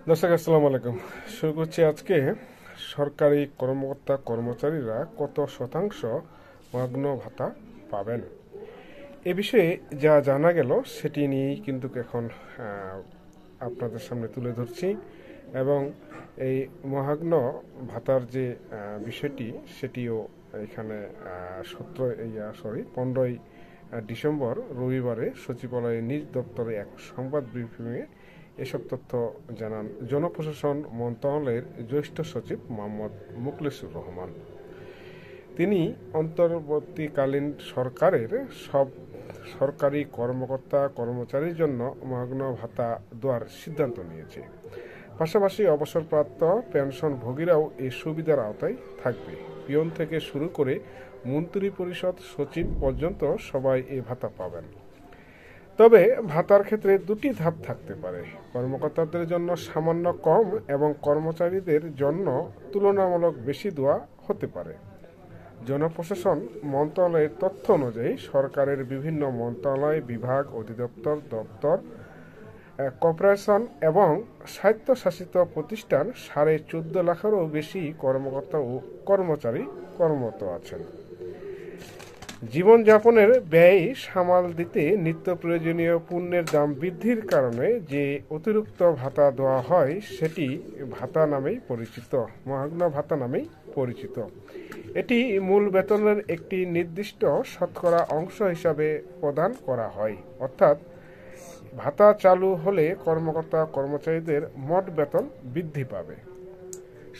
দর্শক আসসালামু আলাইকুম। শুরু করছি আজকে সরকারি কর্মকর্তা কর্মচারীরা কত শতাংশ মাগনো ভাতা পাবেন। এ বিষয়ে যা জানা গেল সেটি নিয়েই কিন্তু এখন আপনাদের সামনে তুলে ধরছি এবং এই মহাগ্ন ভাতার যে বিষয়টি সেটিও এখানে 15ই ডিসেম্বর রবিবারে সচিবালয়ের নিজ দপ্তরে এক সংবাদ ব্রিফিংয়ে এসব তথ্য জানান জনপ্রশাসন মন্ত্রণালয়ের জ্যেষ্ঠ সচিব মোহাম্মদ মুখলেসুর রহমান। তিনি অন্তর্বর্তীকালীন সরকারের সব সরকারি কর্মকর্তা কর্মচারীর জন্য মহাগ্ন ভাতা দেওয়ার সিদ্ধান্ত নিয়েছে। পাশাপাশি অবসরপ্রাপ্ত পেনশনভোগীরাও এই সুবিধার আওতায় থাকবে। পিয়ন থেকে শুরু করে মন্ত্রী পরিষদ সচিব পর্যন্ত সবাই এই ভাতা পাবেন। তবে ভাতার ক্ষেত্রে দুটি ধাপ থাকতে পারে। কর্মকর্তাদের জন্য সামান্য কম এবং কর্মচারীদের জন্য তুলনামূলক বেশি দেওয়া হতে পারে। জনপ্রশাসন মন্ত্রণালয়ের তথ্য অনুযায়ী সরকারের বিভিন্ন মন্ত্রণালয় বিভাগ অধিদপ্তর দপ্তর কর্পোরেশন এবং স্বায়ত্তশাসিত প্রতিষ্ঠান 14.5 লাখেরও বেশি কর্মকর্তা ও কর্মচারী কর্মরত আছেন। জীবনযাপনের ব্যয় সামাল দিতে নিত্য প্রয়োজনীয় পণ্যের দাম বৃদ্ধির কারণে যে অতিরিক্ত ভাতা দেওয়া হয় সেটি ভাতা নামেই পরিচিত, মহাগ্ন ভাতা নামেই পরিচিত। এটি মূল বেতনের একটি নির্দিষ্ট শতকরা অংশ হিসাবে প্রদান করা হয়। অর্থাৎ ভাতা চালু হলে কর্মকর্তা কর্মচারীদের মোট বেতন বৃদ্ধি পাবে।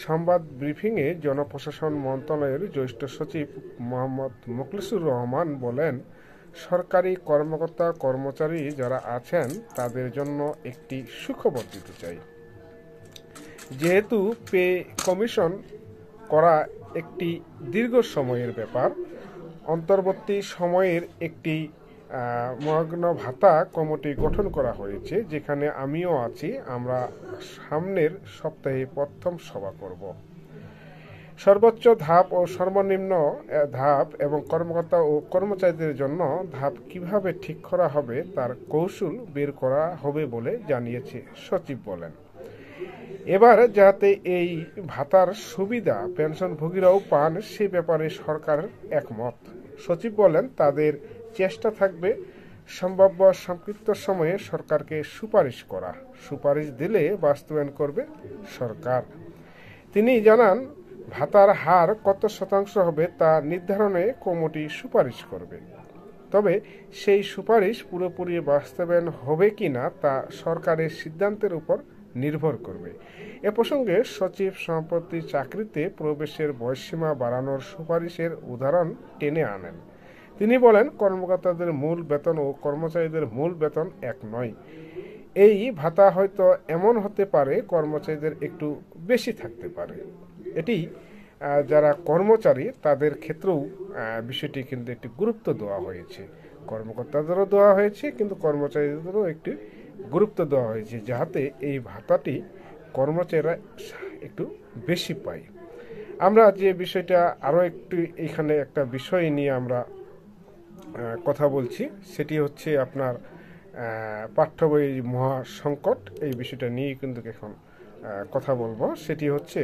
সংবাদ ব্রিফিংয়ে জনপ্রশাসন মন্ত্রণালয়ের জ্যেষ্ঠ সচিব মোহাম্মদ মুখলেসুর রহমান বলেন, সরকারি কর্মকর্তা কর্মচারী যারা আছেন তাদের জন্য একটি সুখবর দিতে চাই। যেহেতু পে কমিশন করা একটি দীর্ঘ সময়ের ব্যাপার, অন্তর্বর্তী সময়ের একটি মহাগ্ন ভাতা কমিটি গঠন করা হয়েছে, যেখানে আমিও আছি। আমরা সামনের সপ্তাহে প্রথম সভা করব। সর্বোচ্চ ধাপ ও সর্বনিম্ন ধাপ এবং কর্মকর্তা ও কর্মচারীদের জন্য ধাপ কিভাবে ঠিক করা হবে তার কৌশল বের করা হবে বলে জানিয়েছে সচিব বলেন। এবার যাতে এই ভাতার সুবিধা পেনশনভোগীরাও পান সে ব্যাপারে সরকার একমত। সচিব বলেন, তাদের চেষ্টা থাকবে সম্ভাব্য সংক্ষিপ্ত সময়ে সরকারকে সুপারিশ করা। সুপারিশ দিলে বাস্তবায়ন করবে সরকার। তিনি জানান, ভাতার হার কত শতাংশ হবে তা নির্ধারণে কমিটি সুপারিশ করবে। তবে সেই সুপারিশ পুরোপুরি বাস্তবায়ন হবে কিনা তা সরকারের সিদ্ধান্তের উপর নির্ভর করবে। এ প্রসঙ্গে সচিব সম্প্রতি চাকরিতে প্রবেশের বয়সসীমা বাড়ানোর সুপারিশের উদাহরণ টেনে আনেন। তিনি বলেন, কর্মকর্তাদের মূল বেতন ও কর্মচারীদের মূল বেতন এক নয়। এই ভাতা হয়তো এমন হতে পারে কর্মচারীদের একটু বেশি থাকতে পারে। এটি যারা কর্মচারী তাদের ক্ষেত্রেও বিষয়টি কিন্তু একটি গুরুত্ব দেওয়া হয়েছে। কর্মকর্তাদেরও দেওয়া হয়েছে, কিন্তু কর্মচারীদেরও একটি গুরুত্ব দেওয়া হয়েছে যাতে এই ভাতাটি কর্মচারীরা একটু বেশি পায়। আমরা যে বিষয়টা আরও একটু এখানে একটা বিষয় নিয়ে আমরা কথা বলছি, সেটি হচ্ছে আপনার পাঠ্য বই মহা সংকট। এই বিষয়টা নিয়ে কিন্তু এখন কথা বলবো। সেটি হচ্ছে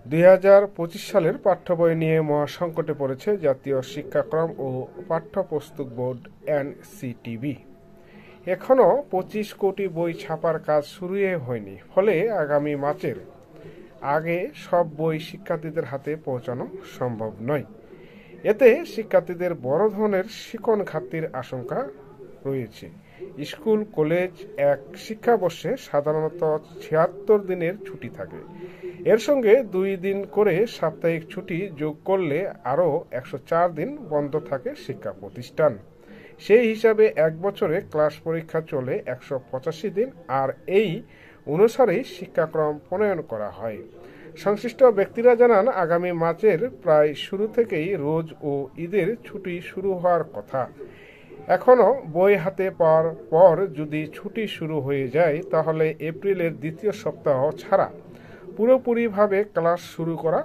2025 সালের পাঠ্য বই নিয়ে মহা সংকটে পড়েছে জাতীয় শিক্ষাক্রম ও পাঠ্যপুস্তক বোর্ড এনসিটিবি। এখনও 25 কোটি বই ছাপার কাজ শুরুই হয়নি, ফলে আগামী মার্চের আগে সব বই শিক্ষার্থীদের হাতে পৌঁছানো সম্ভব নয়। এতে শিক্ষার্থীদের বড় ধরনের শিক্ষণ ঘাটতির আশঙ্কা রয়েছে। স্কুল কলেজ এক শিক্ষাবর্ষে সাধারণত 76 দিনের ছুটি থাকে। এর সঙ্গে 2 দিন করে সাপ্তাহিক ছুটি যোগ করলে আরও 104 দিন বন্ধ থাকে শিক্ষা প্রতিষ্ঠান। সেই হিসাবে এক বছরে ক্লাস পরীক্ষা চলে 185 দিন, আর এই অনুসারেই শিক্ষাক্রম প্রণয়ন করা হয়। সংশ্লিষ্ট ব্যক্তিরা জানান, আগামী মার্চের প্রায় শুরু থেকেই রোজ ও ঈদের ছুটি শুরু হওয়ার কথা। এখনও বই হাতে পাওয়ার পর যদি ছুটি শুরু হয়ে যায় তাহলে এপ্রিলের দ্বিতীয় সপ্তাহ ছাড়া পুরোপুরিভাবে ক্লাস শুরু করা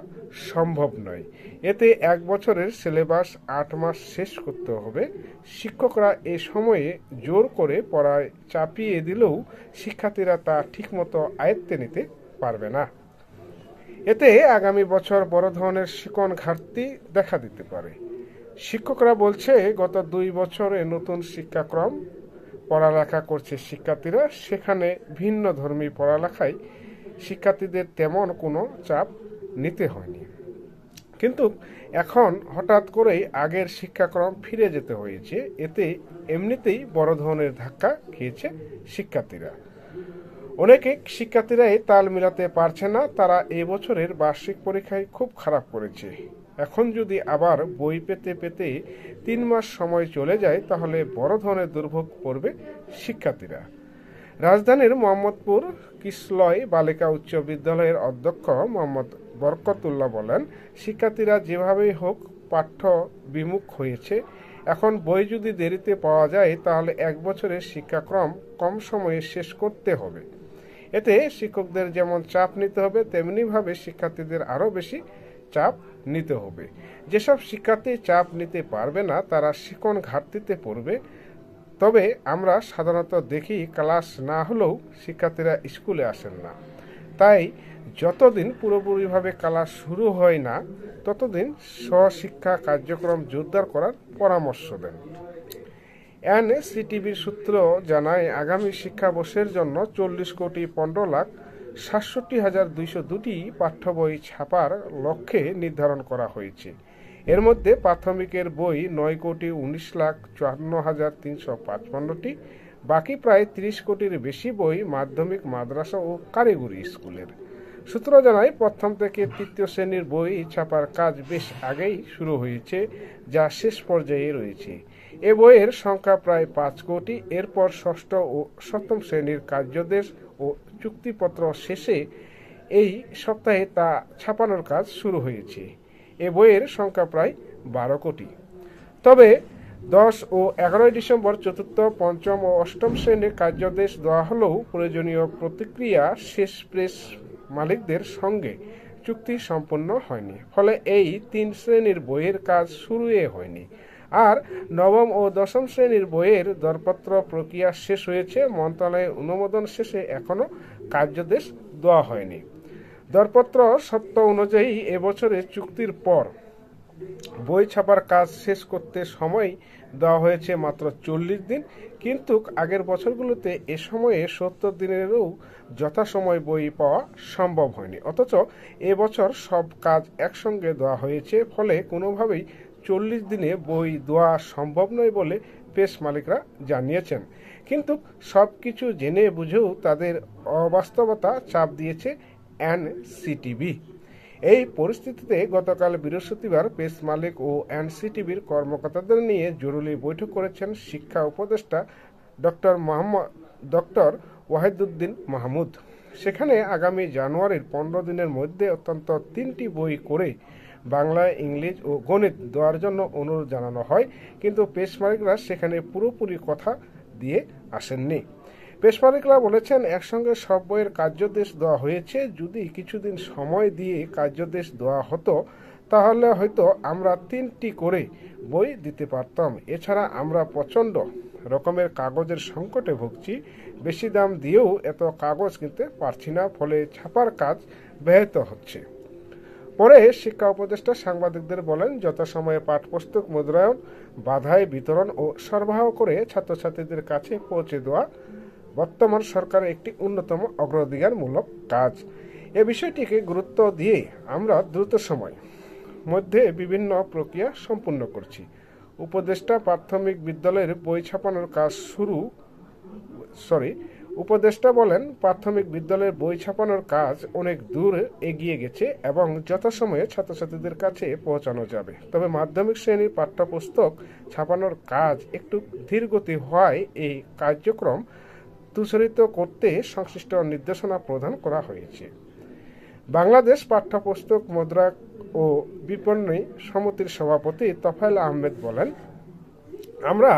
সম্ভব নয়। এতে 1 বছরের সিলেবাস 8 মাস শেষ করতে হবে। শিক্ষকরা এ সময়ে জোর করে পড়ায় চাপিয়ে দিলেও শিক্ষার্থীরা তা ঠিকমতো আয়ত্তে নিতে পারবে না। এতে আগামী বছর বড় ধরনের শিক্ষণ ঘাটতি দেখা দিতে পারে। শিক্ষকরা বলছে, গত 2 বছরে নতুন শিক্ষাক্রম পড়ালেখা করছে শিক্ষার্থীরা, সেখানে ভিন্ন ধর্মী পড়ালেখায় শিক্ষার্থীদের তেমন কোনো চাপ নিতে হয়নি। কিন্তু এখন হঠাৎ করেই আগের শিক্ষাক্রম ফিরে যেতে হয়েছে। এতে এমনিতেই বড় ধরনের ধাক্কা খেয়েছে শিক্ষার্থীরা। অনেকে শিক্ষার্থীরাই তাল মিলাতে পারছে না। তারা এবছরের বার্ষিক পরীক্ষায় খুব খারাপ করেছে। এখন যদি আবার বই পেতে পেতে 3 মাস সময় চলে যায়, তাহলে বড় ধরনের দুর্ভোগ পড়বে শিক্ষার্থীরা। রাজধানীর মোহাম্মদপুর কিশলয় বালিকা উচ্চ বিদ্যালয়ের অধ্যক্ষ মোহাম্মদ বরকতুল্লাহ বলেন, শিক্ষার্থীরা যেভাবেই হোক পাঠ্য বিমুখ হয়েছে। এখন বই যদি দেরিতে পাওয়া যায়, তাহলে 1 বছরের শিক্ষাক্রম কম সময়ে শেষ করতে হবে। এতে শিক্ষকদের যেমন চাপ নিতে হবে, তেমনিভাবে শিক্ষার্থীদের আরও বেশি চাপ নিতে হবে। যেসব শিক্ষার্থী চাপ নিতে পারবে না, তারা শিক্ষণ ঘাটতিতে পড়বে। তবে আমরা সাধারণত দেখি, ক্লাস না হলেও শিক্ষার্থীরা স্কুলে আসেন না। তাই যতদিন পুরোপুরিভাবে ক্লাস শুরু হয় না, ততদিন স্বশিক্ষা কার্যক্রম জোরদার করার পরামর্শ দেন। এনসিটিবির সূত্র জানায়, আগামী শিক্ষাবর্ষের জন্য 40,15,67,202টি পাঠ্য বই ছাপার লক্ষ্যে নির্ধারণ করা হয়েছে। এর মধ্যে প্রাথমিকের বই 9,19,54,355টি, বাকি প্রায় 30 কোটির বেশি বই মাধ্যমিক, মাদ্রাসা ও কারিগরি স্কুলের। সূত্র জানায়, প্রথম থেকে 3য় শ্রেণীর বই ছাপার কাজ বেশ আগেই শুরু হয়েছে, যা শেষ পর্যায়ে রয়েছে। এ বইয়ের সংখ্যা প্রায় 5 কোটি। এরপর 6ষ্ঠ ও 7ম শ্রেণীর কার্যদেশ ও চুক্তিপত্র শেষে এই সপ্তাহে তা ছাপানোর কাজ শুরু হয়েছে। এ বইয়ের সংখ্যা প্রায় 12 কোটি। তবে 10 ও 11 ডিসেম্বর 4র্থ, 5ম ও 8ম শ্রেণীর কার্যদেশ দেওয়া হলেও প্রয়োজনীয় প্রতিক্রিয়া শেষ প্রেস মালিকদের সঙ্গে চুক্তি সম্পন্ন হয়নি। ফলে এই 3 শ্রেণীর বইয়ের কাজ শুরুই হয়নি। আর 9ম ও 10ম শ্রেণীর বইয়ের দরপত্র প্রক্রিয়া শেষ হয়েছে। মন্ত্রণালয়ের অনুমোদন শেষে এখনও কার্যদেশ দেওয়া হয়নি। দরপত্র সত্য অনুযায়ী এবছরের চুক্তির পর বই ছাপার কাজ শেষ করতে সময় দেওয়া হয়েছে মাত্র 40 দিন। কিন্তু আগের বছরগুলোতে এ সময়ে 70 দিনেরও যথাসময় বই পাওয়া সম্ভব হয়নি। অথচ এবছর সব কাজ একসঙ্গে দেওয়া হয়েছে। ফলে কোনোভাবেই 40 দিনে বই দেওয়া সম্ভব নয় বলে প্রেস মালিকরা জানিয়েছেন। কিন্তু সব কিছু জেনে বুঝেও তাদের অবাস্তবতা চাপ দিয়েছে এনসিটিবি। এই পরিস্থিতিতে গতকাল বৃহস্পতিবার প্রেস মালিক ও এনসিটিবির কর্মকর্তাদের নিয়ে জরুরি বৈঠক করেছেন শিক্ষা উপদেষ্টা ডক্টর ওয়াহিদুদ্দিন মাহমুদ। সেখানে আগামী জানুয়ারির 15 দিনের মধ্যে অন্তত 3টি বই করে বাংলা, ইংলিশ ও গণিত দেওয়ার জন্য অনুরোধ জানানো হয়। কিন্তু প্রেস মালিকরা সেখানে পুরোপুরি কথা দিয়ে আসেননি। প্রেস মালিকরা বলেছেন, একসঙ্গে সব বইয়ের কার্যদেশ দেওয়া হয়েছে। যদি কিছুদিন সময় দিয়ে কার্যদেশ দেওয়া হতো, তাহলে হয়তো আমরা 3টি করে বই দিতে পারতাম। এছাড়া আমরা প্রচণ্ড রকমের কাগজের সংকটে ভুগছি। বেশি দাম দিয়েও এত কাগজ কিনতে পারছি না, ফলে ছাপার কাজ ব্যাহত হচ্ছে। পরে শিক্ষা উপদেষ্টা সাংবাদিকদের বলেন, যথাসময়ে পাঠ্যপুস্তক মুদ্রায়ন, বাধাই বিতরণ ও সরবরাহ করে ছাত্রছাত্রীদের কাছে পৌঁছে দেওয়া বর্তমান সরকারের একটি অন্যতম অগ্রাধিকারমূলক কাজ। এ বিষয়টিকে গুরুত্ব দিয়ে আমরা দ্রুত সময় মধ্যে বিভিন্ন প্রক্রিয়া সম্পূর্ণ করছি। উপদেষ্টা প্রাথমিক বিদ্যালয়ের বই ছাপানোর কাজ উপদেষ্টা বলেন, প্রাথমিক বিদ্যালয়ের বই ছাপানোর কাজ অনেক দূর এগিয়ে গেছে এবং যথাসময়ে ছাত্রছাত্রীদের কাছে পৌঁছানো যাবে। তবে মাধ্যমিক শ্রেণীর পাঠ্যপুস্তক ছাপানোর কাজ একটু ধীরগতি হওয়ায় এই কার্যক্রম ত্বরিত করতে সংশ্লিষ্ট নির্দেশনা প্রদান করা হয়েছে। বাংলাদেশ পাঠ্যপুস্তক মুদ্রা ও বিপণী সমিতির সভাপতি তোফায়েল আহমেদ বলেন, আমরা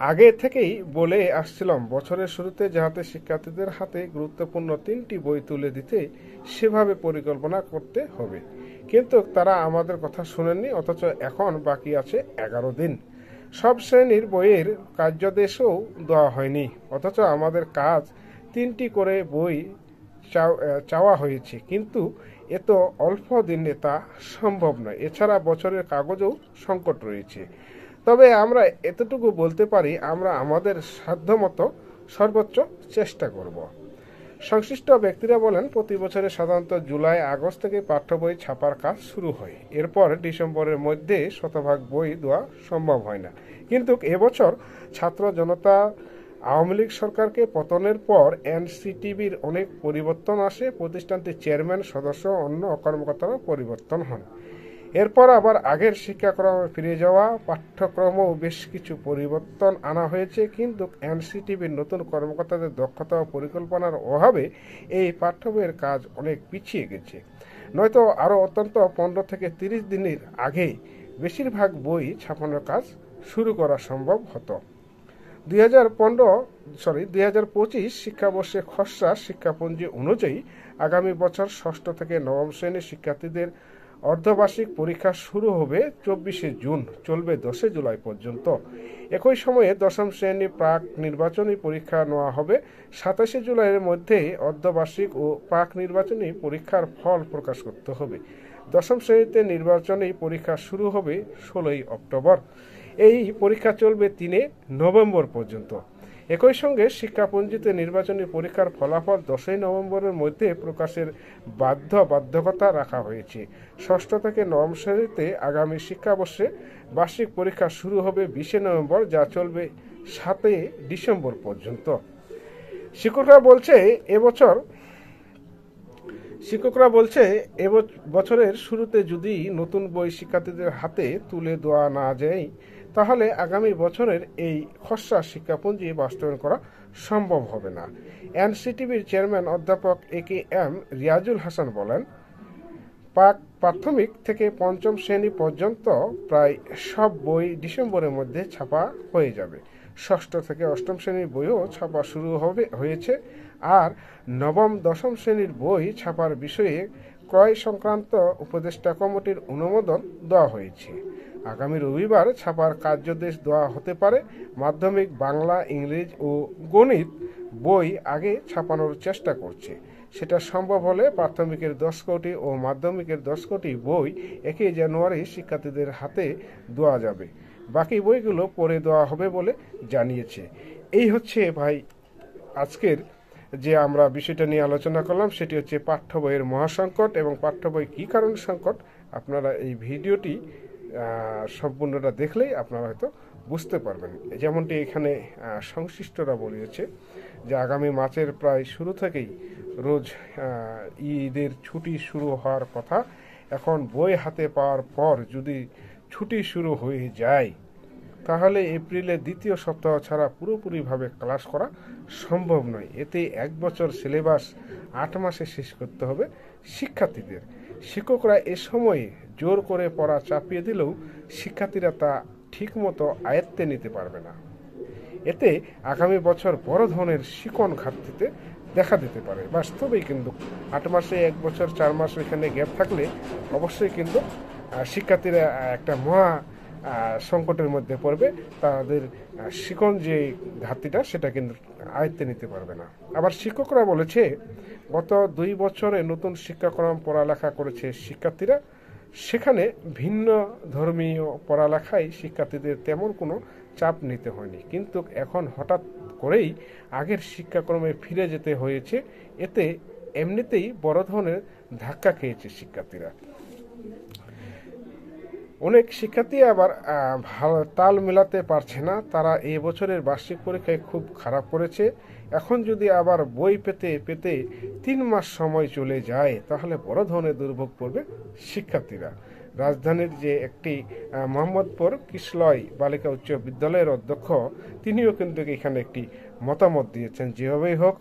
আগে থেকেই বলে আসছিলাম, বছরের শুরুতে যাতে শিক্ষার্থীদের হাতে গুরুত্বপূর্ণ 3টি বই তুলে দিতে সেভাবে পরিকল্পনা করতে হবে। কিন্তু তারা আমাদের কথা শুনেননি, অথচ এখন বাকি আছে 11 দিন। সব শ্রেণীর বইয়ের কার্যাদেশও দেওয়া হয়নি, অথচ আমাদের কাজ 3টি করে বই চাওয়া হয়েছে, কিন্তু এত অল্প দিনে তা সম্ভব নয়। এছাড়া বছরের কাগজেও সংকট রয়েছে। তবে আমরা এতটুকু বলতে পারি, আমরা আমাদের সাধ্যমতো সর্বোচ্চ চেষ্টা করব। সংশ্লিষ্ট ব্যক্তিরা বলেন, প্রতি বছরে সাধারণত জুলাই আগস্ট থেকে পাঠ্য বই ছাপার কাজ শুরু হয়। এরপর ডিসেম্বরের মধ্যে শতভাগ বই দেওয়া সম্ভব হয় না। কিন্তু এবছর ছাত্র জনতা আওয়ামী লীগ সরকারকে পতনের পর এনসিটিবির অনেক পরিবর্তন আসে। প্রতিষ্ঠানটির চেয়ারম্যান, সদস্য, অন্য কর্মকর্তারা পরিবর্তন হন। এরপর আবার আগের শিক্ষাক্রমে ফিরে যাওয়া, পাঠ্যক্রমেও বেশ কিছু পরিবর্তন আনা হয়েছে। কিন্তু এনসিটিবির নতুন কর্মকর্তাদের দক্ষতা ও পরিকল্পনার অভাবে এই পাঠ্য বইয়ের কাজ অনেক পিছিয়ে গেছে। নয়তো আরও অত্যন্ত 15 থেকে 30 দিনের আগে বেশিরভাগ বই ছাপানোর কাজ শুরু করা সম্ভব হতো। 2025 শিক্ষাবর্ষে খসড়া শিক্ষাপঞ্জি অনুযায়ী আগামী বছর ষষ্ঠ থেকে নবম শ্রেণীর শিক্ষার্থীদের অর্ধবার্ষিক পরীক্ষা শুরু হবে 24শে জুন, চলবে 10শে জুলাই পর্যন্ত। একই সময়ে দশম শ্রেণীর প্রাক নির্বাচনী পরীক্ষা নেওয়া হবে। 27শে জুলাইয়ের মধ্যে অর্ধবার্ষিক ও প্রাক নির্বাচনী পরীক্ষার ফল প্রকাশ করতে হবে। দশম শ্রেণীতে নির্বাচনী পরীক্ষা শুরু হবে 16ই অক্টোবর। এই পরীক্ষা চলবে 3 নভেম্বর পর্যন্ত। একই সঙ্গে শিক্ষাপঞ্জিতে নির্বাচনী পরীক্ষার ফলাফল 10ই নভেম্বরের মধ্যে প্রকাশের বাধ্যকতা রাখা হয়েছে। ষষ্ঠ থেকে নবম শ্রেণীতে আগামী শিক্ষাবর্ষে বার্ষিক পরীক্ষা শুরু হবে 20শে নভেম্বর, যা চলবে 7ই ডিসেম্বর পর্যন্ত। শিক্ষকরা বলছে বছরের শুরুতে যদি নতুন বই শিক্ষার্থীদের হাতে তুলে দেওয়া না যায়, তাহলে আগামী বছরের এই খসড়া শিক্ষাপঞ্জি বাস্তবায়ন করা সম্ভব হবে না। এনসিটিবির চেয়ারম্যান অধ্যাপক AKM রিয়াজুল হাসান বলেন, প্রাথমিক থেকে পঞ্চম শ্রেণী পর্যন্ত প্রায় সব বই ডিসেম্বরের মধ্যে ছাপা হয়ে যাবে। ষষ্ঠ থেকে অষ্টম শ্রেণীর বইও ছাপা শুরু হয়েছে। আর নবম দশম শ্রেণীর বই ছাপার বিষয়ে ক্রয় সংক্রান্ত উপদেষ্টা কমিটির অনুমোদন দেওয়া হয়েছে। আগামী রবিবার ছাপার কার্যাদেশ দেওয়া হতে পারে। মাধ্যমিক বাংলা, ইংরেজি ও গণিত বই আগে ছাপানোর চেষ্টা করছে। সেটা সম্ভব হলে প্রাথমিকের 10 কোটি ও মাধ্যমিকের 10 কোটি বই 1 জানুয়ারি শিক্ষার্থীদের হাতে দেওয়া যাবে। বাকি বইগুলো পরে দেওয়া হবে বলে জানিয়েছে। এই হচ্ছে ভাই আজকের যে আমরা বিষয়টা নিয়ে আলোচনা করলাম, সেটি হচ্ছে পাঠ্য বইয়ের মহাসংকট এবং পাঠ্য বই কী কারণে সংকট। আপনারা এই ভিডিওটি সম্পূর্ণটা দেখলেই আপনারা হয়তো বুঝতে পারবেন। যেমনটি এখানে সংশ্লিষ্টরা বলিয়েছে যে আগামী মাসের প্রায় শুরু থেকেই রোজ ঈদের ছুটি শুরু হওয়ার কথা। এখন বই হাতে পাওয়ার পর যদি ছুটি শুরু হয়ে যায়, তাহলে এপ্রিলের দ্বিতীয় সপ্তাহ ছাড়া পুরোপুরিভাবে ক্লাস করা সম্ভব নয়। এতে 1 বছর সিলেবাস 8 মাসে শেষ করতে হবে শিক্ষার্থীদের। শিক্ষকরা এ সময়ে জোর করে পড়া চাপিয়ে দিলেও শিক্ষার্থীরা তা ঠিকমতো আয়ত্তে নিতে পারবে না। এতে আগামী বছর বড় ধরনের শিখন ঘাটতিতে দেখা দিতে পারে। বাস্তবেই কিন্তু 8 মাসে 1 বছর 4 মাস এখানে গ্যাপ থাকলে অবশ্যই কিন্তু শিক্ষার্থীরা একটা মহা সংকটের মধ্যে পড়বে। তাদের শিখন যে ঘাটতিটা সেটা কিন্তু আয়ত্তে নিতে পারবে না। আবার শিক্ষকরা বলেছে, গত 2 বছরে নতুন শিক্ষাক্রম পড়ালেখা করেছে শিক্ষার্থীরা। সেখানে ভিন্ন ধর্মীয় পড়ালেখায় শিক্ষার্থীদের তেমন কোনো চাপ নিতে হয়নি, কিন্তু এখন হঠাৎ করেই আগের শিক্ষাক্রমে ফিরে যেতে হয়েছে। এতে এমনিতেই বড় ধরনের ধাক্কা খেয়েছে শিক্ষার্থীরা। অনেক শিক্ষার্থী আবার ভালো তাল মেলাতে পারছে না। তারা এই বছরের বার্ষিক পরীক্ষায় খুব খারাপ করেছে। এখন যদি আবার বই পেতে 3 মাস সময় চলে যায়, তাহলে বড় ধরনের দুর্ভোগ পড়বে শিক্ষার্থীরা। রাজধানীর যে একটি মোহাম্মদপুর কিশলয় বালিকা উচ্চ বিদ্যালয়ের অধ্যক্ষ, তিনিও কিন্তু এখানে একটি মতামত দিয়েছেন। যেভাবেই হোক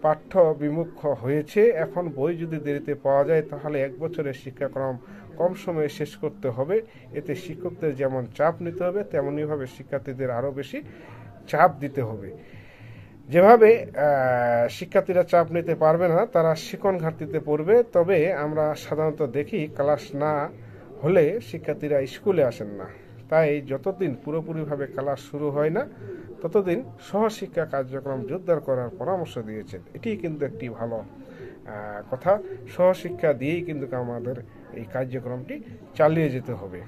পাঠ্য বিমুখ হয়েছে। এখন বই যদি দেরিতে পাওয়া যায়, তাহলে 1 বছরের শিক্ষাক্রম কম সময়ে শেষ করতে হবে। এতে শিক্ষকদের যেমন চাপ নিতে হবে, তেমনিভাবে শিক্ষার্থীদের আরও বেশি চাপ দিতে হবে। যেভাবে শিক্ষার্থীরা চাপ নিতে পারবে না, তারা শিখন ঘাটতিতে পড়বে। তবে আমরা সাধারণত দেখি ক্লাস না হলে শিক্ষার্থীরা স্কুলে আসেন না। তাই যতদিন পুরোপুরিভাবে ক্লাস শুরু হয় না ততদিন সহশিক্ষা কার্যক্রম জোরদার করার পরামর্শ দিয়েছেন। এটি কিন্তু একটি ভালো কথা। সহশিক্ষা দিয়েই কিন্তু আমাদের এই কার্যক্রমটি চালিয়ে যেতে হবে।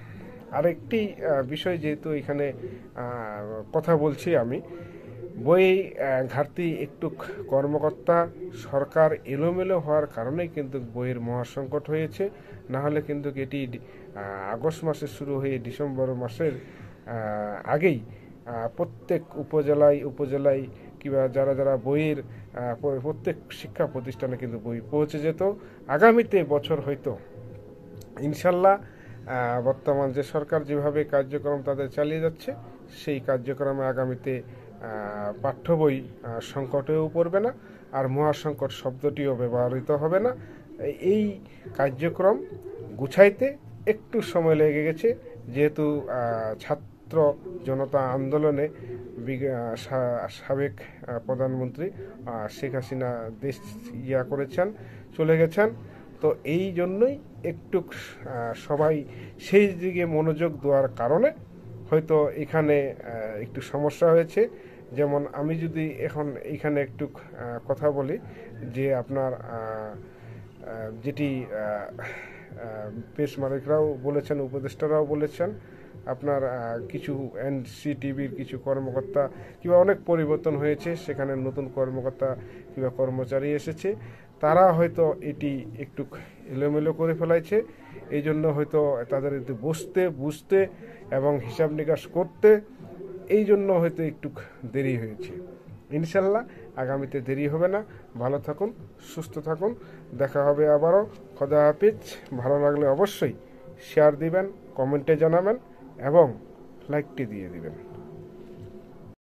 আরেকটি বিষয়, যেহেতু এখানে কথা বলছি আমি, বই ঘাটতি একটু, কর্মকর্তা সরকার এলোমেলো হওয়ার কারণেই কিন্তু বইয়ের মহাসংকট হয়েছে। না হলে কিন্তু এটি আগস্ট মাসে শুরু হয়ে ডিসেম্বর মাসের আগেই প্রত্যেক উপজেলায় কিংবা যারা যারা বইয়ের প্রত্যেক শিক্ষা প্রতিষ্ঠানে কিন্তু বই পৌঁছে যেত। আগামীতে বছর হয়তো ইনশাল্লাহ বর্তমান যে সরকার যেভাবে কার্যক্রম তাদের চালিয়ে যাচ্ছে, সেই কার্যক্রমে আগামীতে পাঠ্য বই সংকটেও পড়বে না, আর মহাসংকট শব্দটিও ব্যবহৃত হবে না। এই কার্যক্রম গুছাইতে একটু সময় লেগে গেছে, যেহেতু ছাত্র জনতা আন্দোলনে সাবেক প্রধানমন্ত্রী শেখ হাসিনা দেশ করেছেন, চলে গেছেন। তো এই জন্যই একটু সবাই সেই দিকে মনোযোগ দেওয়ার কারণে হয়তো এখানে একটু সমস্যা হয়েছে। যেমন আমি যদি এখন এখানে একটু কথা বলি, যে আপনার যেটি প্রেস মালিকরাও বলেছেন, উপদেষ্টারাও বলেছেন, আপনার কিছু এনসিটিভির কিছু কর্মকর্তা কিংবা অনেক পরিবর্তন হয়েছে, সেখানে নতুন কর্মকর্তা কিংবা কর্মচারী এসেছে, তারা হয়তো এটি একটু এলোমেলো করে ফেলাইছে। এই জন্য হয়তো তাদের একটু বুঝতে এবং হিসাব নিকাশ করতে এই জন্য হয়তো একটু দেরি হয়েছে। ইনশাল্লাহ আগামীতে দেরি হবে না। ভালো থাকুন, সুস্থ থাকুন, দেখা হবে আবারও। খোদা হাফিজ। ভালো লাগলে অবশ্যই শেয়ার দিবেন, কমেন্টে জানাবেন এবং লাইকটি দিয়ে দিবেন।